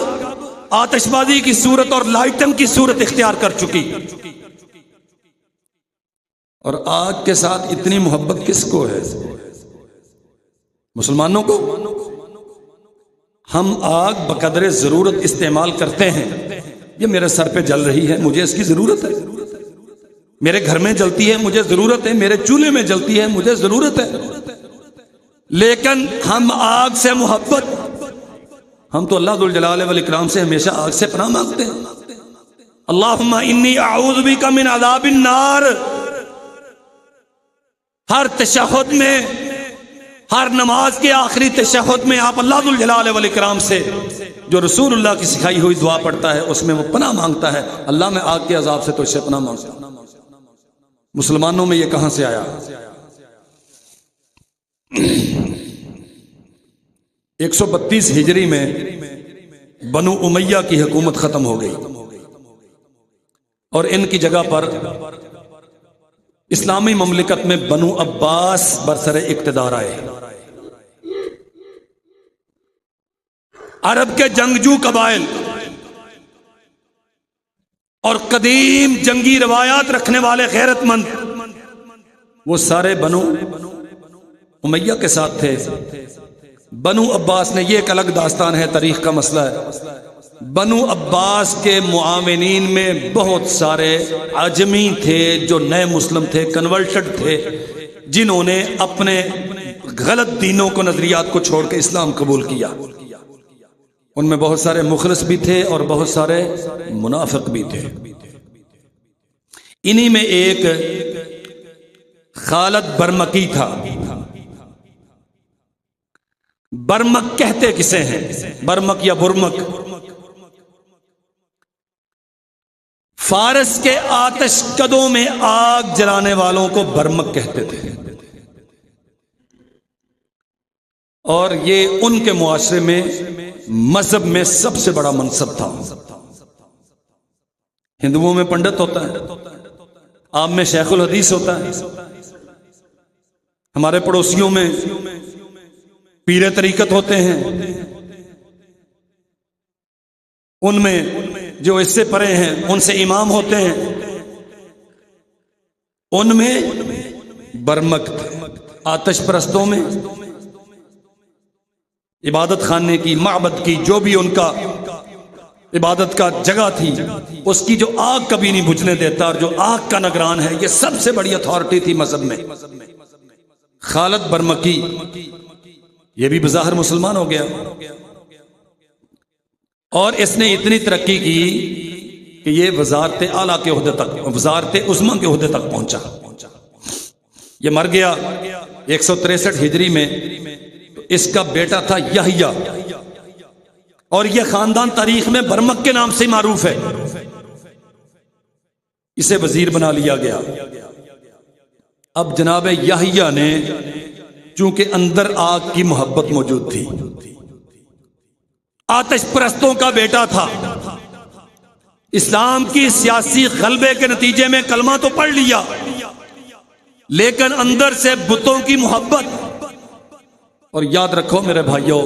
آتش بازی کی صورت اور لائٹنگ کی صورت اختیار کر چکی۔ اور آگ کے ساتھ اتنی محبت کس کو ہے؟ مسلمانوں کو۔ ہم آگ بقدر ضرورت استعمال کرتے ہیں۔ یہ میرے سر پہ جل رہی ہے، مجھے اس کی ضرورت ہے۔ میرے گھر میں جلتی ہے، مجھے ضرورت ہے۔ میرے چولہے میں جلتی ہے، مجھے ضرورت ہے۔ لیکن ہم آگ سے محبت، ہم تو اللہ ذوالجلال والاکرام سے ہمیشہ آگ سے پناہ مانگتے ہیں. اللہم انی اعوذ بک من عذاب النار. ہر تشہد میں، ہر نماز کے آخری تشہد میں آپ اللہ ذوالجلال والاکرام سے جو رسول اللہ کی سکھائی ہوئی دعا پڑھتا ہے اس میں وہ پناہ مانگتا ہے، اللہ میں آگ کے عذاب سے تو اس سے پناہ مانگتا ہوں. مسلمانوں میں یہ کہاں سے آیا؟ 132 ہجری میں بنو امیہ کی حکومت ختم ہو گئی اور ان کی جگہ پر اسلامی مملکت میں بنو عباس برسر اقتدار آئے. عرب کے جنگجو قبائل اور قدیم جنگی روایات رکھنے والے غیرت مند وہ سارے بنو امیہ کے ساتھ تھے. بنو عباس نے، یہ ایک الگ داستان ہے، تاریخ کا مسئلہ ہے. بنو عباس کے معاونین میں بہت سارے عجمی تھے جو نئے مسلم تھے، کنورٹڈ تھے، جنہوں نے اپنے غلط دینوں کو، نظریات کو چھوڑ کے اسلام قبول کیا. ان میں بہت سارے مخلص بھی تھے اور بہت سارے منافق بھی تھے. انہی میں ایک خالد برمکی تھا. برمک کہتے کسے ہیں؟ برمک یا برمک فارس کے آتش کدوں میں آگ جلانے والوں کو برمک کہتے تھے، اور یہ ان کے معاشرے میں مذہب میں سب سے بڑا منصب تھا. ہندوؤں میں پنڈت ہوتا ہے، عام میں شیخ الحدیث ہوتا ہے، ہمارے پڑوسیوں میں پیر طریقت ہوتے ہیں، ان میں جو اس سے پرے ہیں ان سے امام ہوتے ہیں، ان میں برمک تھے. آتش پرستوں میں عبادت خانے کی، معبد کی، جو بھی ان کا عبادت کا جگہ تھی، اس کی جو آگ کبھی نہیں بجھنے دیتا اور جو آگ کا نگران ہے، یہ سب سے بڑی اتھارٹی تھی مذہب میں. خالد برمکی یہ بھی بظاہر مسلمان ہو گیا اور اس نے اتنی ترقی کی کہ یہ وزارت اعلیٰ کے عہدے تک، وزارت عظمیٰ کے عہدے تک پہنچا. یہ مر گیا 163 ہجری میں. اس کا بیٹا تھا یحییٰ، اور یہ خاندان تاریخ میں برمک کے نام سے معروف ہے. اسے وزیر بنا لیا گیا. اب جناب یحییٰ نے، چونکہ اندر آگ کی محبت موجود تھی، آتش پرستوں کا بیٹا تھا، اسلام کی سیاسی غلبے کے نتیجے میں کلمہ تو پڑھ لیا، لیکن اندر سے بتوں کی محبت. اور یاد رکھو میرے بھائیوں،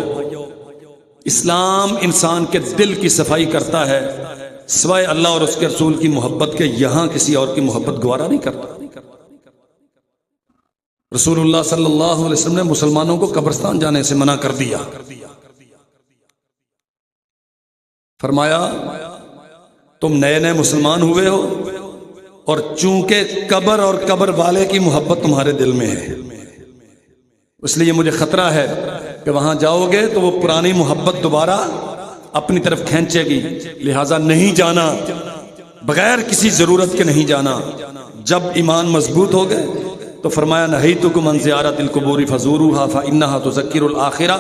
اسلام انسان کے دل کی صفائی کرتا ہے، سوائے اللہ اور اس کے رسول کی محبت کے یہاں کسی اور کی محبت گوارا نہیں کرتا. رسول اللہ صلی اللہ علیہ وسلم نے مسلمانوں کو قبرستان جانے سے منع کر دیا. فرمایا تم نئے نئے مسلمان ہوئے ہو اور چونکہ قبر اور قبر والے کی محبت تمہارے دل میں ہے، اس لیے مجھے خطرہ ہے کہ وہاں جاؤ گے تو وہ پرانی محبت دوبارہ اپنی طرف کھینچے گی، لہٰذا نہیں جانا، بغیر کسی ضرورت کے نہیں جانا. جب ایمان مضبوط ہو گئے تو فرمایا نہیتکم عن زیارت القبور فزوروها فانها تذکر الآخرہ.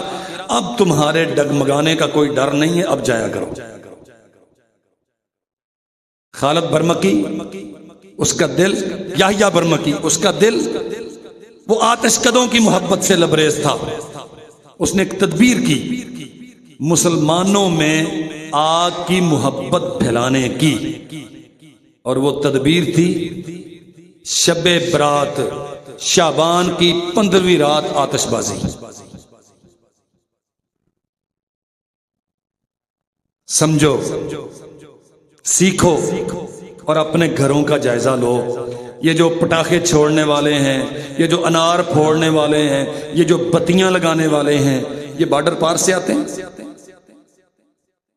اب تمہارے ڈگمگانے کا کوئی ڈر نہیں ہے، اب جایا کرو. خالد برمکی اس کا دل، یحییٰ برمکی اس کا دل وہ آتش کدوں کی محبت سے لبریز تھا. اس نے ایک تدبیر کی مسلمانوں میں آگ کی محبت پھیلانے کی، اور وہ تدبیر تھی شب برات، شعبان کی 15ویں رات آتش بازی. سمجھو، سیکھو اور اپنے گھروں کا جائزہ لو. یہ جو پٹاخے چھوڑنے والے ہیں، یہ جو انار پھوڑنے والے ہیں، یہ جو بتیاں لگانے والے ہیں، یہ بارڈر پار سے آتے ہیں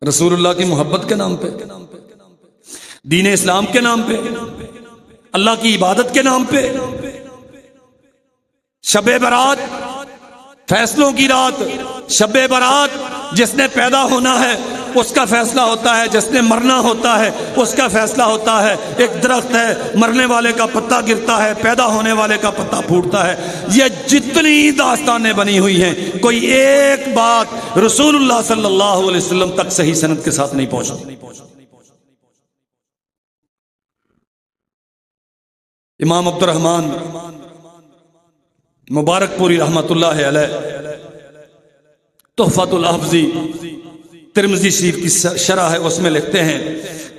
رسول اللہ کی محبت کے نام پہ، دین اسلام کے نام پہ، اللہ کی عبادت کے نام پہ. شب برات، فیصلوں کی رات، شب برات، جس نے پیدا ہونا ہے اس کا فیصلہ ہوتا ہے، جس نے مرنا ہوتا ہے اس کا فیصلہ ہوتا ہے۔ ایک درخت ہے، مرنے والے کا پتا گرتا ہے، پیدا ہونے والے کا پتا پھوٹتا ہے۔ یہ جتنی داستانیں بنی ہوئی ہیں، کوئی ایک بات رسول اللہ صلی اللہ علیہ وسلم تک صحیح سند کے ساتھ نہیں پہنچتی۔ امام عبد الرحمن مبارک پوری رحمت اللہ علیہ تحفۃ الحفظی ترمذی شریف کی شرح ہے، اس میں لکھتے ہیں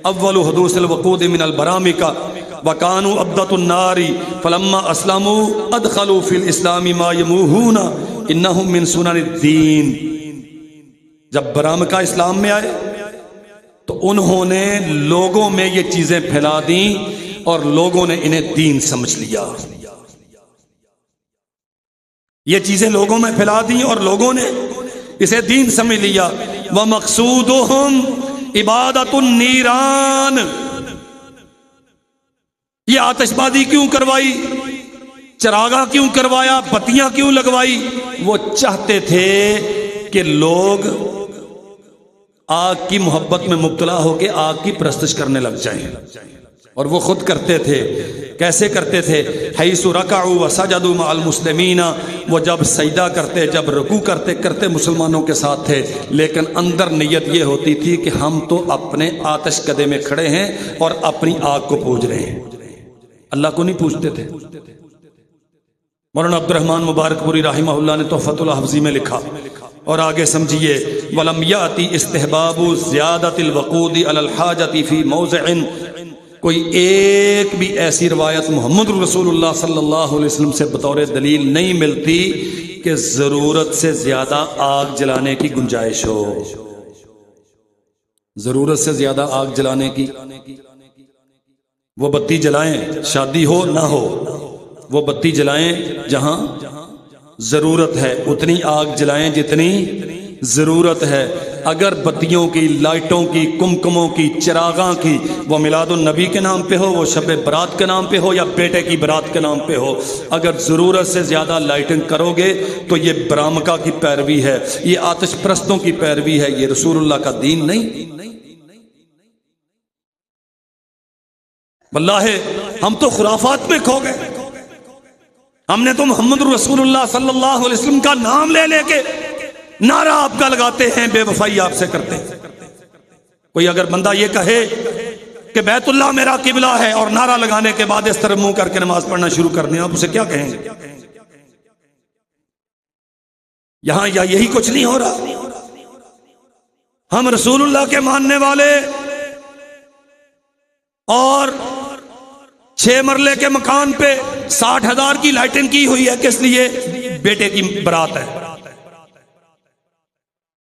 اول حدوث الوقود من البرامکہ وکانوا عبدۃ النار فلما اسلموا ادخلوا فی الاسلام ما یموہون انہم من سنن الدین۔ جب برامکہ اسلام میں آئے تو انہوں نے لوگوں میں یہ چیزیں پھیلا دیں اور لوگوں نے انہیں دین سمجھ لیا۔ یہ چیزیں لوگوں میں پھیلا دیں اور لوگوں نے اسے دین سمجھ لیا۔ وَمَقْصُودُهُمْ عِبَادَةُ النِّيرَانِ، یہ آتش بازی کیوں کروائی، چراغاں کیوں کروایا، بتیاں کیوں لگوائی؟ وہ چاہتے تھے کہ لوگ آگ کی محبت میں مبتلا ہو کے آگ کی پرستش کرنے لگ جائیں، اور وہ خود کرتے تھے۔ کیسے کرتے تھے؟ حیث رکعوا وسجدوا مع المسلمین، وہ جب سجدہ کرتے، جب رکوع کرتے کرتے مسلمانوں کے ساتھ تھے، لیکن اندر نیت یہ ہوتی تھی کہ ہم تو اپنے آتش کدے میں کھڑے ہیں اور اپنی آگ کو پوج رہے ہیں، اللہ کو نہیں پوجتے تھے۔ مولانا عبد الرحمن مبارک پوری رحمہ اللہ نے تحفۃ الحفظی میں لکھا، اور آگے سمجھیے وَلَمْ يَأْتِ اسْتِحْبَابُ زِيَادَةِ الْوَقُودِ عَلَى الْحَاجَةِ فِي مَوْضِعٍ، کوئی ایک بھی ایسی روایت محمد رسول اللہ صلی اللہ علیہ وسلم سے بطور دلیل نہیں ملتی کہ ضرورت سے زیادہ آگ جلانے کی گنجائش ہو۔ ضرورت سے زیادہ آگ جلانے کی، وہ بتی جلائیں شادی ہو نہ ہو، وہ بتی جلائیں جہاں ضرورت ہے، اتنی آگ جلائیں جتنی ضرورت ہے۔ اگر بتیوں کی، لائٹوں کی، کمکموں کی، چراغاں کی، وہ میلاد النبی کے نام پہ ہو، وہ شب برات کے نام پہ ہو، یا بیٹے کی برات کے نام پہ ہو، اگر ضرورت سے زیادہ لائٹنگ کرو گے تو یہ برامکہ کی پیروی ہے، یہ آتش پرستوں کی پیروی ہے، یہ رسول اللہ کا دین نہیں۔ واللہ ہم تو خرافات میں کھو گئے، ہم نے تو محمد رسول اللہ صلی اللہ علیہ وسلم کا نام لے لے کے نعرہ آپ کا لگاتے ہیں، بے وفائی آپ سے کرتے ہیں۔ کوئی اگر بندہ یہ کہے کہ بیت اللہ میرا قبلہ ہے اور نعرہ لگانے کے بعد اس طرح منہ کر کے نماز پڑھنا شروع کر دیں، آپ اسے کیا کہیں گے؟ یہاں یا یہی کچھ نہیں ہو رہا؟ ہم رسول اللہ کے ماننے والے، اور 6 مرلے کے مکان پہ 60,000 کی لائٹنگ کی ہوئی ہے، کس لیے؟ بیٹے کی برات ہے۔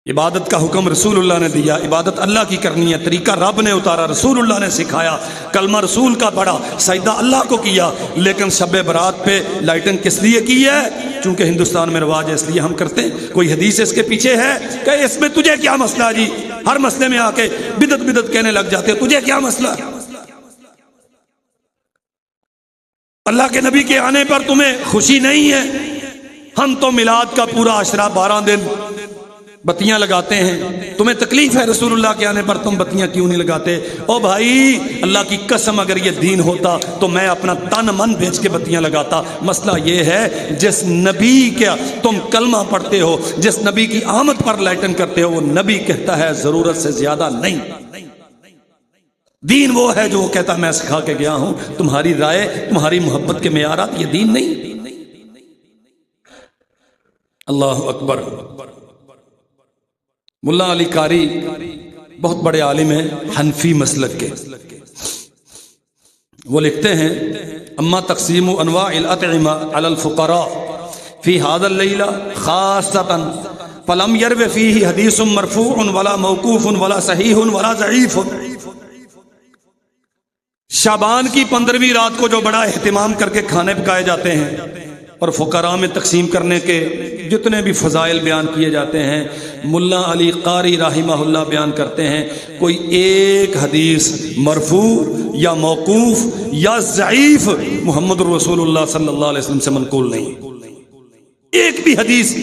عبادت کا حکم رسول اللہ نے دیا، عبادت اللہ کی کرنی ہے، طریقہ رب نے اتارا، رسول اللہ نے سکھایا، کلمہ رسول کا پڑھا، سجدہ اللہ کو کیا، لیکن شب برات پہ لائٹنگ کس لیے کی ہے؟ چونکہ ہندوستان میں رواج ہے اس لیے ہم کرتے ہیں۔ کوئی حدیث اس کے پیچھے ہے کہ اس میں تجھے کیا مسئلہ جی؟ ہر مسئلے میں آ کے بدعت کہنے لگ جاتے، تجھے کیا مسئلہ؟ اللہ کے نبی کے آنے پر تمہیں خوشی نہیں ہے؟ ہم تو میلاد کا پورا عشرہ 12 دن بتیاں لگاتے ہیں، تمہیں تکلیف ہے رسول اللہ کے آنے پر، تم بتیاں کیوں نہیں لگاتے؟ او بھائی، اللہ کی قسم اگر یہ دین ہوتا تو میں اپنا تن من بیچ کے بتیاں لگاتا۔ مسئلہ یہ ہے جس نبی کا تم کلمہ پڑھتے ہو، جس نبی کی آمد پر لائٹن کرتے ہو، وہ نبی کہتا ہے ضرورت سے زیادہ نہیں۔ دین وہ ہے جو وہ کہتا میں سکھا کے گیا ہوں، تمہاری رائے، تمہاری محبت کے معیارات، یہ دین نہیں۔ اللہ اکبر۔ ملا علی قاری بہت بڑے عالم ہیں حنفی مسلک کے، وہ لکھتے ہیں اما تقسیم انواع الاطعمہ علی الفقراء فی هذا اللیلہ خاصۃ فلم یرو فیہ حدیث مرفوع ولا موقوف ولا صحیح ولا ضعیف۔ شعبان کی 15ویں رات کو جو بڑا اہتمام کر کے کھانے پکائے جاتے ہیں اور فقراء میں تقسیم کرنے کے جتنے بھی فضائل بیان کیے جاتے ہیں، ملا علی قاری رحمہ اللہ بیان کرتے ہیں کوئی ایک حدیث مرفوع یا موقوف یا ضعیف محمد رسول اللہ صلی اللہ علیہ وسلم سے منقول نہیں، ایک بھی حدیث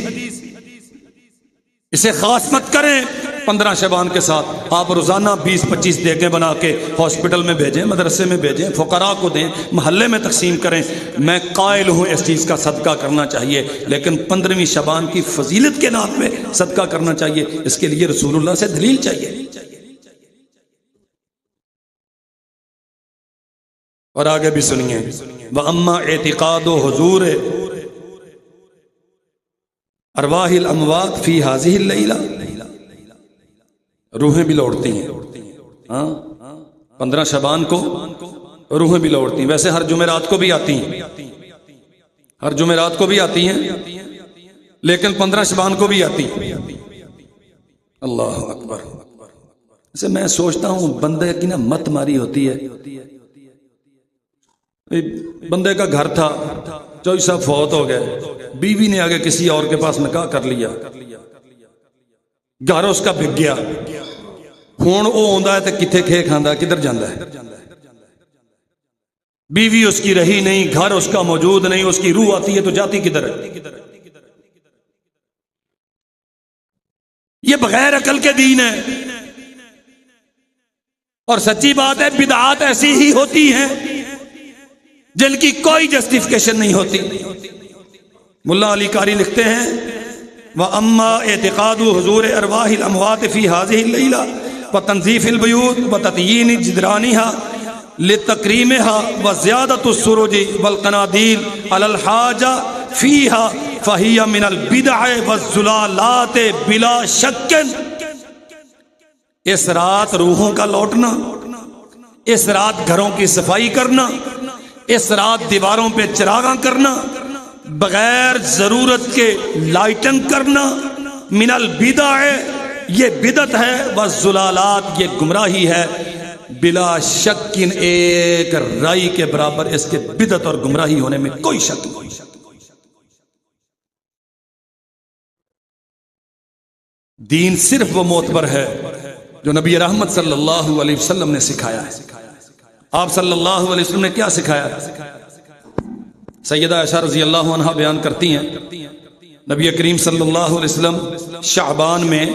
اسے خاص مت کریں 15 شعبان کے ساتھ آپ روزانہ 20-25 دیگیں بنا کے ہاسپٹل میں بھیجیں، مدرسے میں بھیجیں، فقراء کو دیں، محلے میں تقسیم کریں. میں قائل ہوں اس چیز کا صدقہ کرنا چاہیے، لیکن 15ویں شعبان کی فضیلت کے نام پہ صدقہ کرنا چاہیے. اس کے لیے رسول اللہ سے دلیل چاہیے. اور آگے بھی سنیے، وَأَمَّا اعتقاد حضور ارواح الاموات فی هذه الليلہ، روحیں بھی لوٹتی ہیں. ہاں 15 شعبان کو روحیں بھی لوٹتی ہیں. ویسے ہر جمعرات کو بھی آتی ہیں، ہر جمعرات کو بھی آتی ہیں، لیکن 15 شعبان کو بھی آتی ہیں. اللہ اکبر. اسے میں سوچتا ہوں بندے کی نا مت ماری ہوتی ہے. بندے کا گھر تھا، چوئی صاحب فوت ہو گئے، بیوی نے آگے کسی اور کے پاس نکاح کر لیا، گھر اس کا بک گیا. ہون وہ آندا ہے تے کتھے کھے کھاندا، کدھر جاندا ہے؟ بیوی اس کی رہی نہیں، گھر اس کا موجود نہیں، اس کی روح آتی ہے تو جاتی کدھر ہے؟ یہ بغیر عقل کے دین ہے. اور سچی بات ہے بدعات ایسی ہی ہوتی ہیں جن کی کوئی جسٹیفیکیشن نہیں ہوتی. ملا علی قاری لکھتے ہیں وَأَمَّا اعتقاد حضور ارواح الاموات فی هذه الليلہ وتنظیف البیوت وتطیین جدرانها لتکریمها وزیادۃ السروج والقنادیل علی الحاجہ فیها فهي من البدع والضلالات بلا شک. اس رات روحوں کا لوٹنا، اس رات گھروں کی صفائی کرنا، اس رات دیواروں پہ چراغاں کرنا، بغیر ضرورت کے لائٹنگ کرنا، من البدع یہ بدعت ہے، والضلالات یہ گمراہی ہے. بلا شک ایک رائی کے برابر اس کے بدعت اور گمراہی ہونے میں کوئی شک نہیں. دین صرف وہ معتبر ہے جو نبی رحمت صلی اللہ علیہ وسلم نے سکھایا ہے. آپ صلی اللہ علیہ وسلم نے کیا سکھایا؟ سیدہ عائشہ رضی اللہ عنہا بیان کرتی ہیں نبی کریم صلی اللہ علیہ وسلم شعبان میں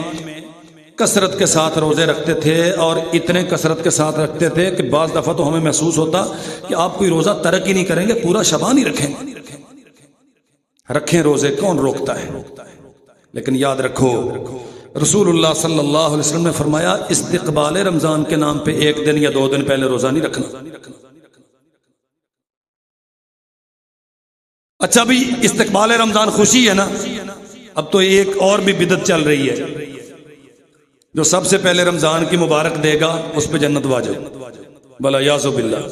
کثرت کے ساتھ روزے رکھتے تھے، اور اتنے کثرت کے ساتھ رکھتے تھے کہ بعض دفعہ تو ہمیں محسوس ہوتا کہ آپ کوئی روزہ ترک ہی نہیں کریں گے، پورا شعبان ہی رکھیں. رکھیں روزے، کون روکتا ہے؟ لیکن یاد رکھو رسول اللہ صلی اللہ علیہ وسلم نے فرمایا استقبال رمضان کے نام پہ 1 دن یا 2 دن پہلے روزہ نہیں رکھنا. اچھا بھی استقبال رمضان خوشی ہے نا، اب تو ایک اور بھی بدعت چل رہی ہے، جو سب سے پہلے رمضان کی مبارک دے گا اس پہ جنت واجب، بلا یاذ باللہ.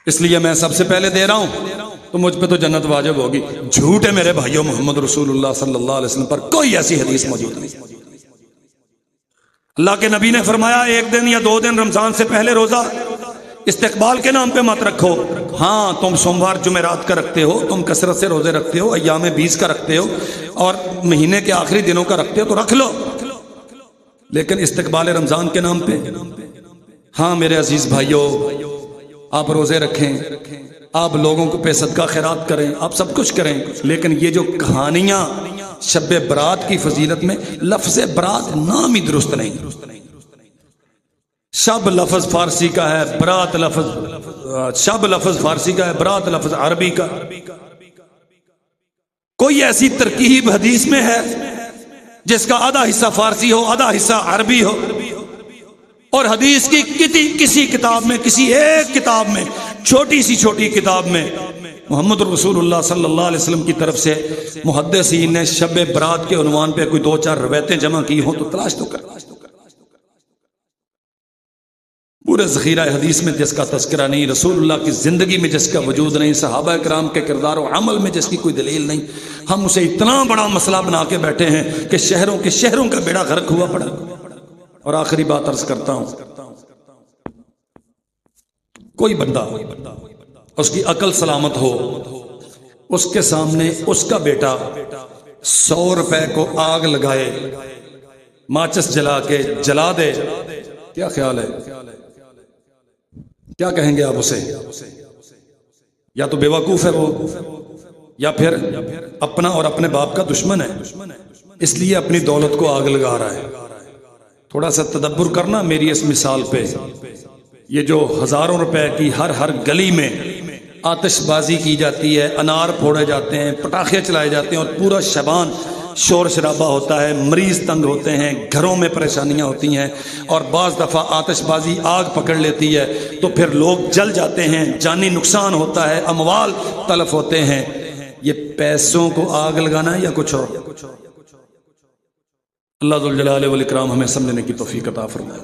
اس لیے میں سب سے پہلے دے رہا ہوں تو مجھ پہ تو جنت واجب ہوگی. جھوٹ ہے میرے بھائیوں، محمد رسول اللہ صلی اللہ علیہ وسلم پر کوئی ایسی حدیث موجود نہیں. اللہ کے نبی نے فرمایا 1 دن یا 2 دن رمضان سے پہلے روزہ استقبال کے نام پہ مت رکھو. ہاں تم سوموار جمعرات کا رکھتے ہو، تم کثرت سے روزے رکھتے ہو، ایام 20 کا رکھتے ہو، اور مہینے کے آخری دنوں کا رکھتے ہو تو رکھ لو، لیکن استقبال رمضان کے نام پہ ہاں میرے عزیز بھائیوں آپ روزے رکھیں، آپ لوگوں کو پہ صدقہ خیرات کریں، آپ سب کچھ کریں، لیکن یہ جو کہانیاں شب برات کی فضیلت میں، لفظ برات نام ہی درست نہیں. شب لفظ فارسی کا ہے، برات لفظ شب لفظ فارسی کا ہے، برات لفظ عربی کا. کوئی ایسی ترکیب حدیث میں ہے جس کا آدھا حصہ فارسی ہو آدھا حصہ عربی ہو؟ اور حدیث کی کسی کتاب میں، کسی ایک کتاب میں، چھوٹی سی چھوٹی کتاب میں محمد رسول اللہ صلی اللہ علیہ وسلم کی طرف سے محدثین نے شب برات کے عنوان پہ کوئی 2-4 روایتیں جمع کی ہوں تو تلاش تو کر. پورے ذخیرہ حدیث میں جس کا تذکرہ نہیں، رسول اللہ کی زندگی میں جس کا وجود نہیں، صحابہ کرام کے کردار و عمل میں جس کی کوئی دلیل نہیں، ہم اسے اتنا بڑا مسئلہ بنا کے بیٹھے ہیں کہ شہروں کا بیڑا غرق ہوا پڑا. اور آخری بات عرض کرتا ہوں، کوئی بندہ اس کی عقل سلامت ہو، اس کے سامنے اس کا بیٹا 100 روپے کو آگ لگائے، ماچس جلا کے جلا دے، کیا خیال ہے؟ کیا کہیں گے آپ اسے؟ یا تو بیوقوف ہے وہ، یا پھر اپنا اور اپنے باپ کا دشمن ہے، اس لیے اپنی دولت کو آگ لگا رہا ہے۔ تھوڑا سا تدبر کرنا میری اس مثال پہ، یہ جو ہزاروں روپے کی ہر گلی میں آتش بازی کی جاتی ہے، انار پھوڑے جاتے ہیں، پٹاخے چلائے جاتے ہیں، اور پورا شبان شور شرابہ ہوتا ہے، مریض تنگ ہوتے ہیں، گھروں میں پریشانیاں ہوتی ہیں، اور بعض دفعہ آتش بازی آگ پکڑ لیتی ہے تو پھر لوگ جل جاتے ہیں، جانی نقصان ہوتا ہے، اموال تلف ہوتے ہیں۔ یہ پیسوں کو آگ لگانا ہے یا کچھ اور؟ اللہ ذوالجلال والاکرام ہمیں سمجھنے کی توفیق عطا فرمائے۔